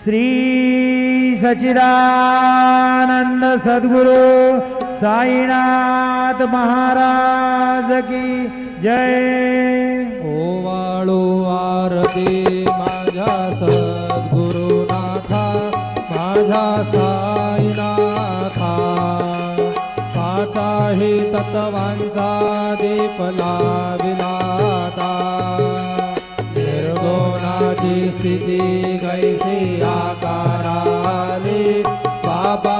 श्री सच्चिदानंद सद्गुरु साईनाथ महाराज की जय। ओवाळू आरती माझ्या सद्गुरुनाथा माझ्या साईनाथा पाचाही तत्वांचा दीप लाविलाता निर्गुणाची स्थिती कैसी आकाराली बाबा